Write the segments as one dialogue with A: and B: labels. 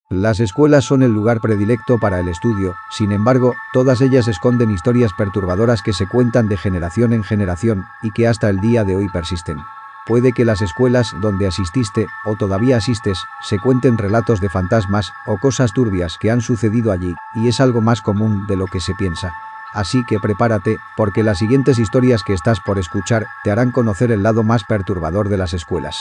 A: Las escuelas son el lugar predilecto para el estudio, sin embargo, todas ellas esconden historias perturbadoras que se cuentan de generación en generación y que hasta el día de hoy persisten. Puede que las escuelas donde asististe o todavía asistes se cuenten relatos de fantasmas o cosas turbias que han sucedido allí, y es algo más común de lo que se piensa. Así que prepárate, porque las siguientes historias que estás por escuchar te harán conocer el lado más perturbador de las escuelas.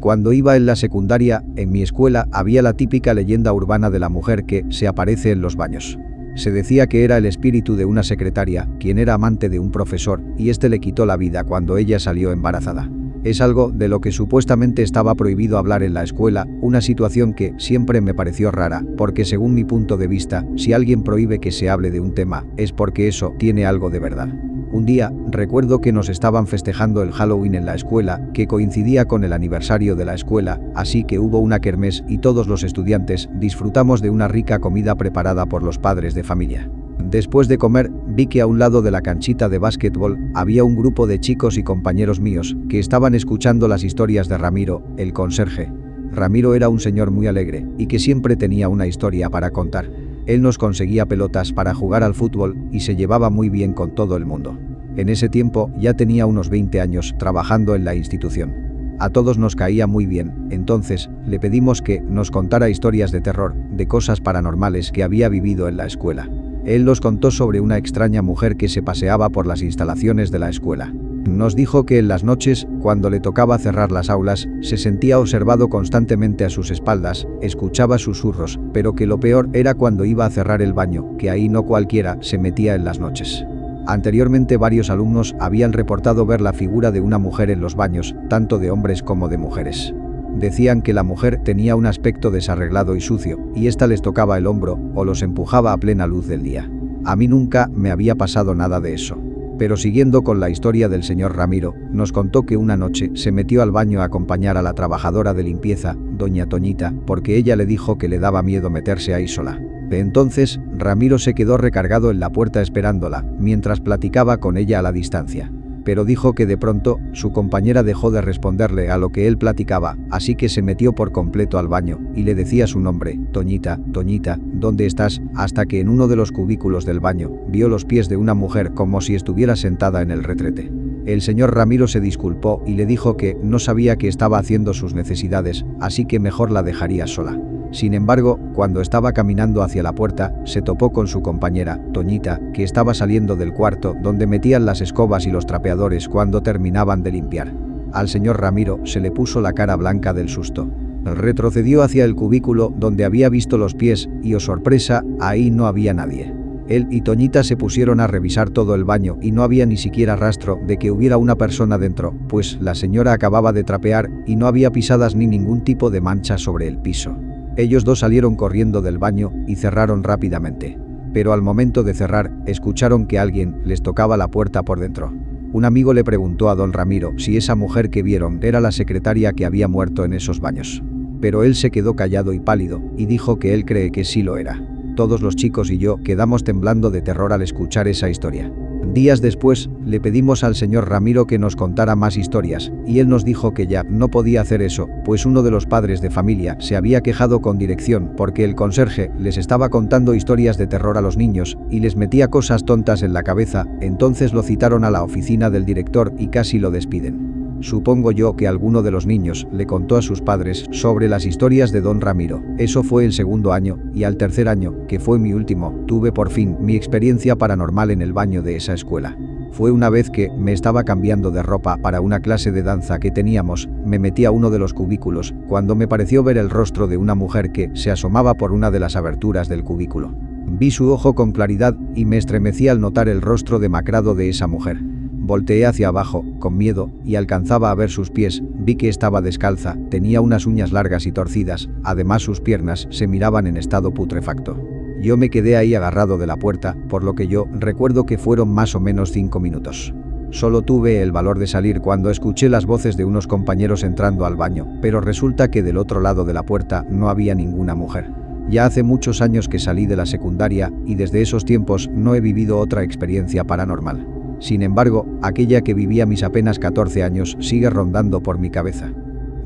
A: Cuando iba en la secundaria, en mi escuela había la típica leyenda urbana de la mujer que se aparece en los baños. Se decía que era el espíritu de una secretaria, quien era amante de un profesor, y este le quitó la vida cuando ella salió embarazada. Es algo de lo que supuestamente estaba prohibido hablar en la escuela, una situación que siempre me pareció rara, porque según mi punto de vista, si alguien prohíbe que se hable de un tema, es porque eso tiene algo de verdad. Un día, recuerdo que nos estaban festejando el Halloween en la escuela, que coincidía con el aniversario de la escuela, así que hubo una kermés y todos los estudiantes disfrutamos de una rica comida preparada por los padres de familia. Después de comer, vi que a un lado de la canchita de básquetbol había un grupo de chicos y compañeros míos que estaban escuchando las historias de Ramiro, el conserje. Ramiro era un señor muy alegre y que siempre tenía una historia para contar. Él nos conseguía pelotas para jugar al fútbol y se llevaba muy bien con todo el mundo. En ese tiempo ya tenía unos 20 años trabajando en la institución. A todos nos caía muy bien, entonces le pedimos que nos contara historias de terror, de cosas paranormales que había vivido en la escuela. Él nos contó sobre una extraña mujer que se paseaba por las instalaciones de la escuela. Nos dijo que en las noches, cuando le tocaba cerrar las aulas, se sentía observado constantemente a sus espaldas, escuchaba susurros, pero que lo peor era cuando iba a cerrar el baño, que ahí no cualquiera se metía en las noches. Anteriormente varios alumnos habían reportado ver la figura de una mujer en los baños, tanto de hombres como de mujeres. Decían que la mujer tenía un aspecto desarreglado y sucio, y ésta les tocaba el hombro o los empujaba a plena luz del día. A mí nunca me había pasado nada de eso. Pero siguiendo con la historia del señor Ramiro, nos contó que una noche se metió al baño a acompañar a la trabajadora de limpieza, doña Toñita, porque ella le dijo que le daba miedo meterse ahí sola. De entonces, Ramiro se quedó recargado en la puerta esperándola, mientras platicaba con ella a la distancia. Pero dijo que de pronto, su compañera dejó de responderle a lo que él platicaba, así que se metió por completo al baño, y le decía su nombre, Toñita, Toñita, ¿dónde estás?, hasta que en uno de los cubículos del baño, vio los pies de una mujer como si estuviera sentada en el retrete. El señor Ramiro se disculpó y le dijo que no sabía que estaba haciendo sus necesidades, así que mejor la dejaría sola. Sin embargo, cuando estaba caminando hacia la puerta, se topó con su compañera, Toñita, que estaba saliendo del cuarto donde metían las escobas y los trapeadores cuando terminaban de limpiar. Al señor Ramiro se le puso la cara blanca del susto. Retrocedió hacia el cubículo donde había visto los pies y, oh sorpresa, ahí no había nadie. Él y Toñita se pusieron a revisar todo el baño y no había ni siquiera rastro de que hubiera una persona dentro, pues la señora acababa de trapear y no había pisadas ni ningún tipo de mancha sobre el piso. Ellos dos salieron corriendo del baño y cerraron rápidamente. Pero al momento de cerrar, escucharon que alguien les tocaba la puerta por dentro. Un amigo le preguntó a don Ramiro si esa mujer que vieron era la secretaria que había muerto en esos baños. Pero él se quedó callado y pálido, y dijo que él cree que sí lo era. Todos los chicos y yo quedamos temblando de terror al escuchar esa historia. Días después, le pedimos al señor Ramiro que nos contara más historias, y él nos dijo que ya no podía hacer eso, pues uno de los padres de familia se había quejado con dirección porque el conserje les estaba contando historias de terror a los niños y les metía cosas tontas en la cabeza. Entonces lo citaron a la oficina del director y casi lo despiden. Supongo yo que alguno de los niños le contó a sus padres sobre las historias de don Ramiro. Eso fue el segundo año, y al tercer año, que fue mi último, tuve por fin mi experiencia paranormal en el baño de esa escuela. Fue una vez que me estaba cambiando de ropa para una clase de danza que teníamos, me metí a uno de los cubículos, cuando me pareció ver el rostro de una mujer que se asomaba por una de las aberturas del cubículo. Vi su ojo con claridad y me estremecí al notar el rostro demacrado de esa mujer. Volteé hacia abajo, con miedo, y alcanzaba a ver sus pies. Vi que estaba descalza, tenía unas uñas largas y torcidas, además sus piernas se miraban en estado putrefacto. Yo me quedé ahí agarrado de la puerta, por lo que yo recuerdo que fueron más o menos 5 minutos. Solo tuve el valor de salir cuando escuché las voces de unos compañeros entrando al baño, pero resulta que del otro lado de la puerta no había ninguna mujer. Ya hace muchos años que salí de la secundaria y desde esos tiempos no he vivido otra experiencia paranormal. Sin embargo, aquella que vivía a mis apenas 14 años sigue rondando por mi cabeza.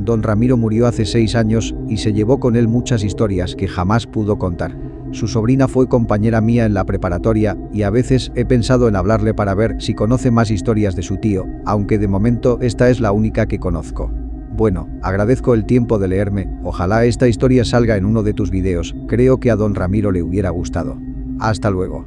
A: Don Ramiro murió hace 6 años y se llevó con él muchas historias que jamás pudo contar. Su sobrina fue compañera mía en la preparatoria y a veces he pensado en hablarle para ver si conoce más historias de su tío, aunque de momento esta es la única que conozco. Bueno, agradezco el tiempo de leerme, ojalá esta historia salga en uno de tus videos, creo que a don Ramiro le hubiera gustado. Hasta luego.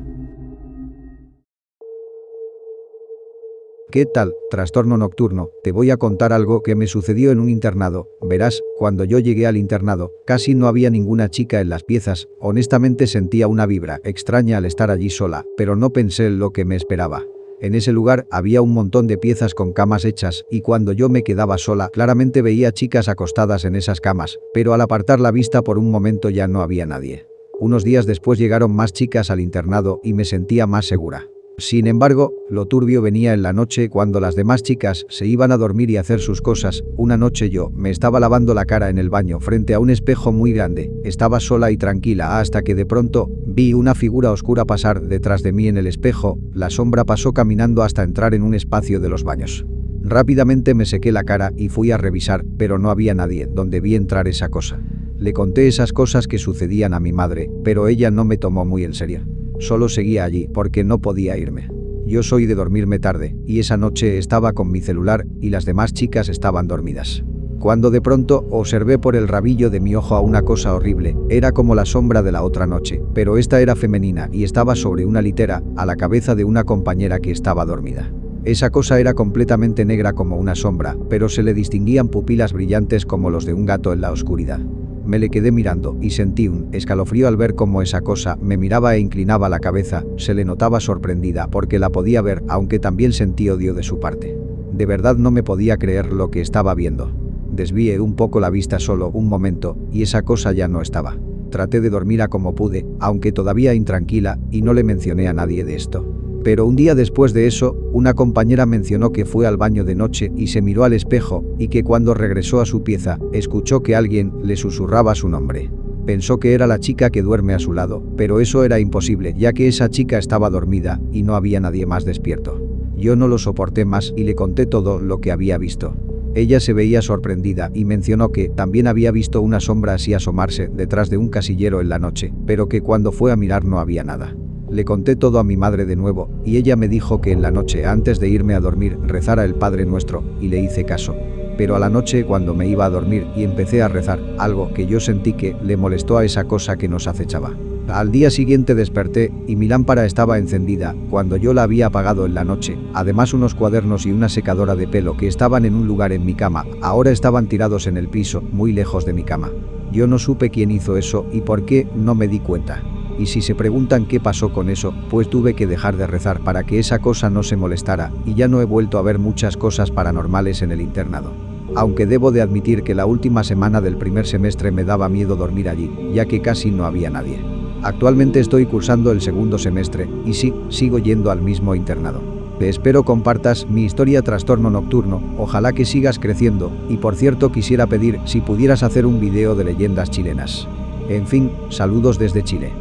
A: ¿Qué tal, trastorno nocturno? Te voy a contar algo que me sucedió en un internado. Verás, cuando yo llegué al internado, casi no había ninguna chica en las piezas, honestamente sentía una vibra extraña al estar allí sola, pero no pensé en lo que me esperaba. En ese lugar había un montón de piezas con camas hechas y cuando yo me quedaba sola claramente veía chicas acostadas en esas camas, pero al apartar la vista por un momento ya no había nadie. Unos días después llegaron más chicas al internado y me sentía más segura. Sin embargo, lo turbio venía en la noche cuando las demás chicas se iban a dormir y a hacer sus cosas. Una noche yo me estaba lavando la cara en el baño frente a un espejo muy grande. Estaba sola y tranquila hasta que de pronto vi una figura oscura pasar detrás de mí en el espejo. La sombra pasó caminando hasta entrar en un espacio de los baños. Rápidamente me sequé la cara y fui a revisar, pero no había nadie donde vi entrar esa cosa. Le conté esas cosas que sucedían a mi madre, pero ella no me tomó muy en serio. Solo seguía allí porque no podía irme. Yo soy de dormirme tarde, y esa noche estaba con mi celular y las demás chicas estaban dormidas. Cuando de pronto observé por el rabillo de mi ojo a una cosa horrible, era como la sombra de la otra noche, pero esta era femenina y estaba sobre una litera, a la cabeza de una compañera que estaba dormida. Esa cosa era completamente negra como una sombra, pero se le distinguían pupilas brillantes como los de un gato en la oscuridad. Me le quedé mirando y sentí un escalofrío al ver cómo esa cosa me miraba e inclinaba la cabeza. Se le notaba sorprendida porque la podía ver, aunque también sentí odio de su parte. De verdad no me podía creer lo que estaba viendo. Desvié un poco la vista solo un momento y esa cosa ya no estaba. Traté de dormir a como pude, aunque todavía intranquila, y no le mencioné a nadie de esto. Pero un día después de eso, una compañera mencionó que fue al baño de noche y se miró al espejo, y que cuando regresó a su pieza, escuchó que alguien le susurraba su nombre. Pensó que era la chica que duerme a su lado, pero eso era imposible, ya que esa chica estaba dormida y no había nadie más despierto. Yo no lo soporté más y le conté todo lo que había visto. Ella se veía sorprendida y mencionó que también había visto una sombra así asomarse detrás de un casillero en la noche, pero que cuando fue a mirar no había nada. Le conté todo a mi madre de nuevo, y ella me dijo que en la noche antes de irme a dormir rezara el Padre Nuestro, y le hice caso. Pero a la noche cuando me iba a dormir y empecé a rezar, algo que yo sentí que le molestó a esa cosa que nos acechaba. Al día siguiente desperté y mi lámpara estaba encendida cuando yo la había apagado en la noche. Además unos cuadernos y una secadora de pelo que estaban en un lugar en mi cama, ahora estaban tirados en el piso, muy lejos de mi cama. Yo no supe quién hizo eso y por qué no me di cuenta. Y si se preguntan qué pasó con eso, pues tuve que dejar de rezar para que esa cosa no se molestara, y ya no he vuelto a ver muchas cosas paranormales en el internado. Aunque debo de admitir que la última semana del primer semestre me daba miedo dormir allí, ya que casi no había nadie. Actualmente estoy cursando el segundo semestre, y sí, sigo yendo al mismo internado. Te espero compartas mi historia trastorno nocturno, ojalá que sigas creciendo, y por cierto quisiera pedir si pudieras hacer un video de leyendas chilenas. En fin, saludos desde Chile.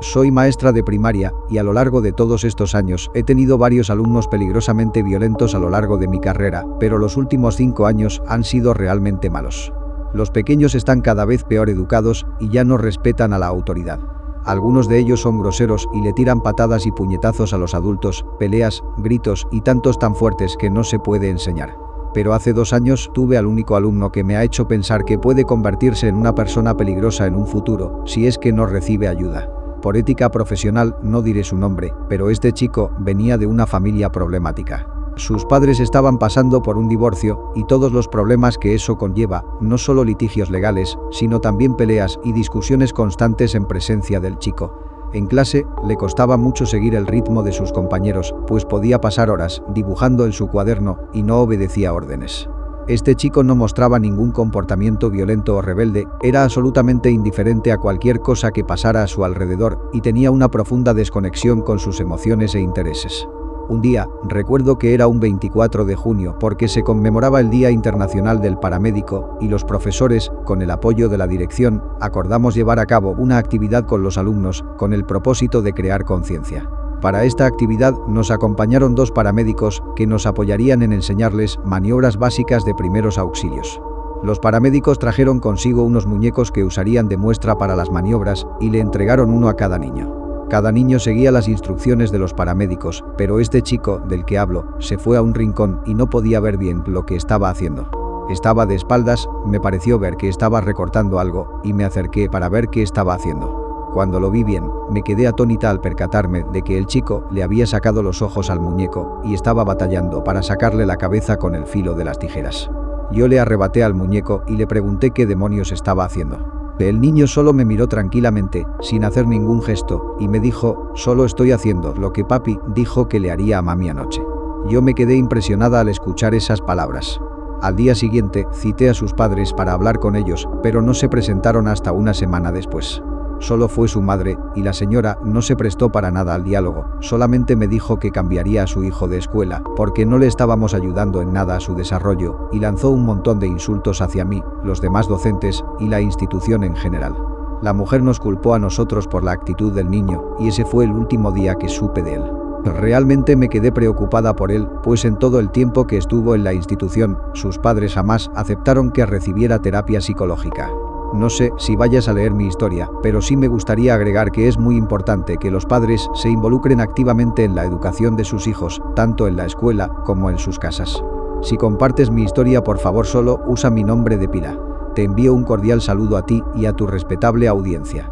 A: Soy maestra de primaria y a lo largo de todos estos años he tenido varios alumnos peligrosamente violentos a lo largo de mi carrera, pero los últimos 5 años han sido realmente malos. Los pequeños están cada vez peor educados y ya no respetan a la autoridad. Algunos de ellos son groseros y le tiran patadas y puñetazos a los adultos, peleas, gritos y tantos tan fuertes que no se puede enseñar. Pero hace 2 años tuve al único alumno que me ha hecho pensar que puede convertirse en una persona peligrosa en un futuro, si es que no recibe ayuda. Por ética profesional no diré su nombre, pero este chico venía de una familia problemática. Sus padres estaban pasando por un divorcio y todos los problemas que eso conlleva, no solo litigios legales, sino también peleas y discusiones constantes en presencia del chico. En clase, le costaba mucho seguir el ritmo de sus compañeros, pues podía pasar horas dibujando en su cuaderno y no obedecía órdenes. Este chico no mostraba ningún comportamiento violento o rebelde, era absolutamente indiferente a cualquier cosa que pasara a su alrededor y tenía una profunda desconexión con sus emociones e intereses. Un día, recuerdo que era un 24 de junio porque se conmemoraba el Día Internacional del Paramédico y los profesores, con el apoyo de la dirección, acordamos llevar a cabo una actividad con los alumnos con el propósito de crear conciencia. Para esta actividad nos acompañaron 2 paramédicos que nos apoyarían en enseñarles maniobras básicas de primeros auxilios. Los paramédicos trajeron consigo unos muñecos que usarían de muestra para las maniobras y le entregaron uno a cada niño. Cada niño seguía las instrucciones de los paramédicos, pero este chico, del que hablo, se fue a un rincón y no podía ver bien lo que estaba haciendo. Estaba de espaldas, me pareció ver que estaba recortando algo y me acerqué para ver qué estaba haciendo. Cuando lo vi bien, me quedé atónita al percatarme de que el chico le había sacado los ojos al muñeco y estaba batallando para sacarle la cabeza con el filo de las tijeras. Yo le arrebaté al muñeco y le pregunté qué demonios estaba haciendo. El niño solo me miró tranquilamente, sin hacer ningún gesto, y me dijo: solo estoy haciendo lo que papi dijo que le haría a mami anoche. Yo me quedé impresionada al escuchar esas palabras. Al día siguiente, cité a sus padres para hablar con ellos, pero no se presentaron hasta una semana después. Solo fue su madre, y la señora no se prestó para nada al diálogo, solamente me dijo que cambiaría a su hijo de escuela, porque no le estábamos ayudando en nada a su desarrollo, y lanzó un montón de insultos hacia mí, los demás docentes, y la institución en general. La mujer nos culpó a nosotros por la actitud del niño, y ese fue el último día que supe de él. Realmente me quedé preocupada por él, pues en todo el tiempo que estuvo en la institución, sus padres jamás aceptaron que recibiera terapia psicológica. No sé si vayas a leer mi historia, pero sí me gustaría agregar que es muy importante que los padres se involucren activamente en la educación de sus hijos, tanto en la escuela como en sus casas. Si compartes mi historia, por favor solo usa mi nombre de pila. Te envío un cordial saludo a ti y a tu respetable audiencia.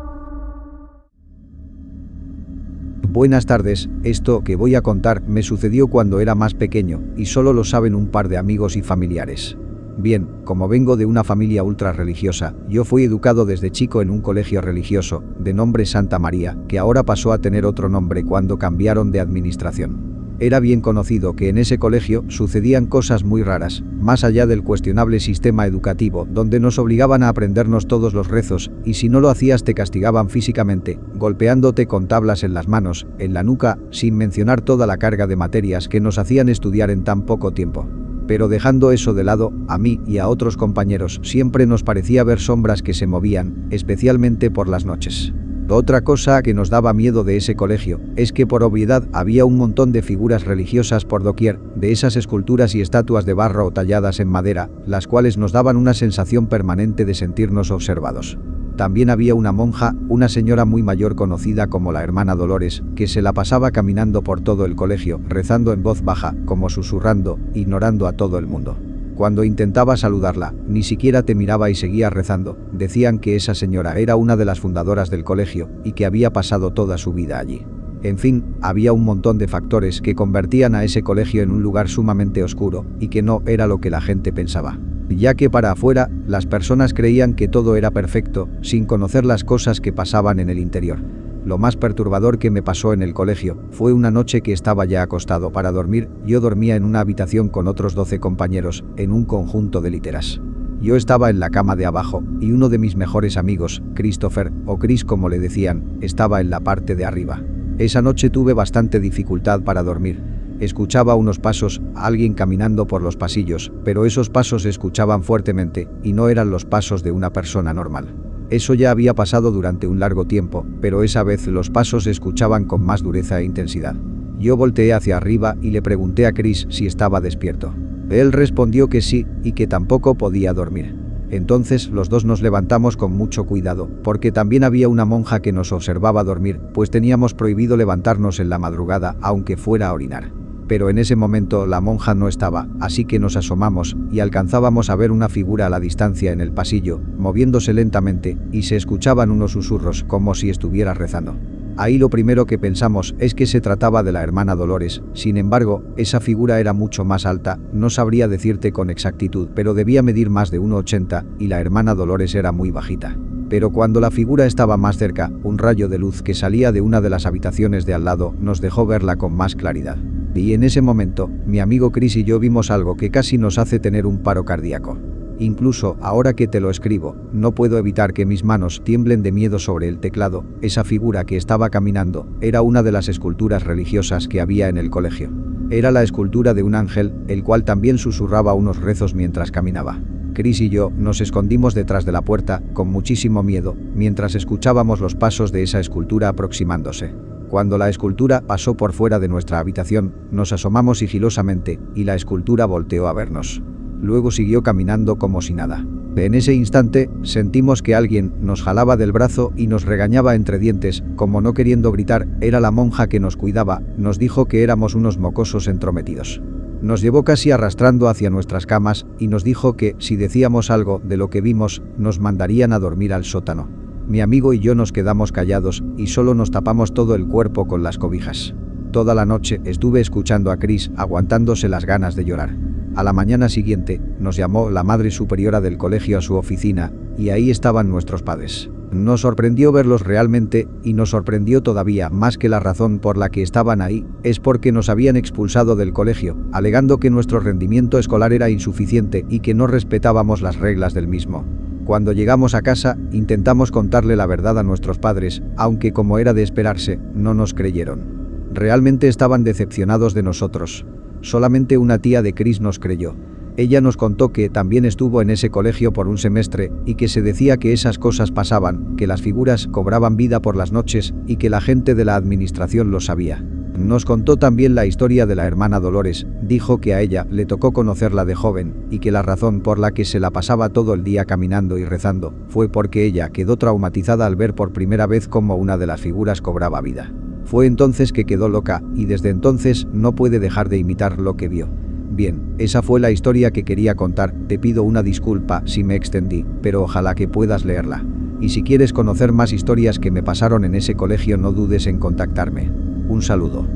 A: Buenas tardes, esto que voy a contar me sucedió cuando era más pequeño y solo lo saben un par de amigos y familiares. Bien, como vengo de una familia ultra religiosa, yo fui educado desde chico en un colegio religioso, de nombre Santa María, que ahora pasó a tener otro nombre cuando cambiaron de administración. Era bien conocido que en ese colegio sucedían cosas muy raras, más allá del cuestionable sistema educativo donde nos obligaban a aprendernos todos los rezos, y si no lo hacías te castigaban físicamente, golpeándote con tablas en las manos, en la nuca, sin mencionar toda la carga de materias que nos hacían estudiar en tan poco tiempo. Pero dejando eso de lado, a mí y a otros compañeros siempre nos parecía ver sombras que se movían, especialmente por las noches. Otra cosa que nos daba miedo de ese colegio es que por obviedad había un montón de figuras religiosas por doquier, de esas esculturas y estatuas de barro o talladas en madera, las cuales nos daban una sensación permanente de sentirnos observados. También había una monja, una señora muy mayor conocida como la hermana Dolores, que se la pasaba caminando por todo el colegio, rezando en voz baja, como susurrando, ignorando a todo el mundo. Cuando intentaba saludarla, ni siquiera te miraba y seguía rezando. Decían que esa señora era una de las fundadoras del colegio y que había pasado toda su vida allí. En fin, había un montón de factores que convertían a ese colegio en un lugar sumamente oscuro y que no era lo que la gente pensaba. Ya que para afuera, las personas creían que todo era perfecto, sin conocer las cosas que pasaban en el interior. Lo más perturbador que me pasó en el colegio fue una noche que estaba ya acostado para dormir. Yo dormía en una habitación con otros 12 compañeros, en un conjunto de literas. Yo estaba en la cama de abajo, y uno de mis mejores amigos, Christopher, o Chris como le decían, estaba en la parte de arriba. Esa noche tuve bastante dificultad para dormir. Escuchaba unos pasos, alguien caminando por los pasillos, pero esos pasos se escuchaban fuertemente, y no eran los pasos de una persona normal. Eso ya había pasado durante un largo tiempo, pero esa vez los pasos se escuchaban con más dureza e intensidad. Yo volteé hacia arriba y le pregunté a Chris si estaba despierto. Él respondió que sí, y que tampoco podía dormir. Entonces los dos nos levantamos con mucho cuidado, porque también había una monja que nos observaba dormir, pues teníamos prohibido levantarnos en la madrugada, aunque fuera a orinar. Pero en ese momento la monja no estaba, así que nos asomamos y alcanzábamos a ver una figura a la distancia en el pasillo, moviéndose lentamente, y se escuchaban unos susurros como si estuviera rezando. Ahí lo primero que pensamos es que se trataba de la hermana Dolores. Sin embargo, esa figura era mucho más alta, no sabría decirte con exactitud, pero debía medir más de 1,80 y la hermana Dolores era muy bajita. Pero cuando la figura estaba más cerca, un rayo de luz que salía de una de las habitaciones de al lado nos dejó verla con más claridad. Y en ese momento, mi amigo Chris y yo vimos algo que casi nos hace tener un paro cardíaco. Incluso ahora que te lo escribo, no puedo evitar que mis manos tiemblen de miedo sobre el teclado. Esa figura que estaba caminando era una de las esculturas religiosas que había en el colegio. Era la escultura de un ángel, el cual también susurraba unos rezos mientras caminaba. Chris y yo nos escondimos detrás de la puerta, con muchísimo miedo, mientras escuchábamos los pasos de esa escultura aproximándose. Cuando la escultura pasó por fuera de nuestra habitación, nos asomamos sigilosamente, y la escultura volteó a vernos. Luego siguió caminando como si nada. En ese instante, sentimos que alguien nos jalaba del brazo y nos regañaba entre dientes, como no queriendo gritar. Era la monja que nos cuidaba, nos dijo que éramos unos mocosos entrometidos. Nos llevó casi arrastrando hacia nuestras camas y nos dijo que, si decíamos algo de lo que vimos, nos mandarían a dormir al sótano. Mi amigo y yo nos quedamos callados y solo nos tapamos todo el cuerpo con las cobijas. Toda la noche estuve escuchando a Chris aguantándose las ganas de llorar. A la mañana siguiente, nos llamó la madre superiora del colegio a su oficina, y ahí estaban nuestros padres. Nos sorprendió verlos realmente, y nos sorprendió todavía más que la razón por la que estaban ahí, es porque nos habían expulsado del colegio, alegando que nuestro rendimiento escolar era insuficiente y que no respetábamos las reglas del mismo. Cuando llegamos a casa, intentamos contarle la verdad a nuestros padres, aunque como era de esperarse, no nos creyeron. Realmente estaban decepcionados de nosotros. Solamente una tía de Chris nos creyó. Ella nos contó que también estuvo en ese colegio por un semestre y que se decía que esas cosas pasaban, que las figuras cobraban vida por las noches y que la gente de la administración lo sabía. Nos contó también la historia de la hermana Dolores, dijo que a ella le tocó conocerla de joven y que la razón por la que se la pasaba todo el día caminando y rezando fue porque ella quedó traumatizada al ver por primera vez cómo una de las figuras cobraba vida. Fue entonces que quedó loca y desde entonces no puede dejar de imitar lo que vio. Bien, esa fue la historia que quería contar, te pido una disculpa si me extendí, pero ojalá que puedas leerla. Y si quieres conocer más historias que me pasaron en ese colegio no dudes en contactarme. Un saludo.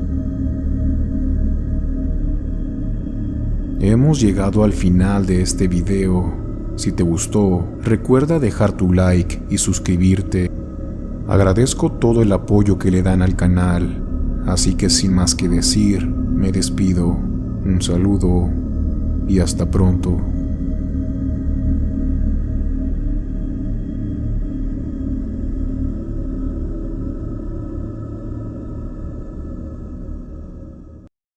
B: Hemos llegado al final de este video. Si te gustó, recuerda dejar tu like y suscribirte. Agradezco todo el apoyo que le dan al canal, así que sin más que decir, me despido. Un saludo y hasta pronto.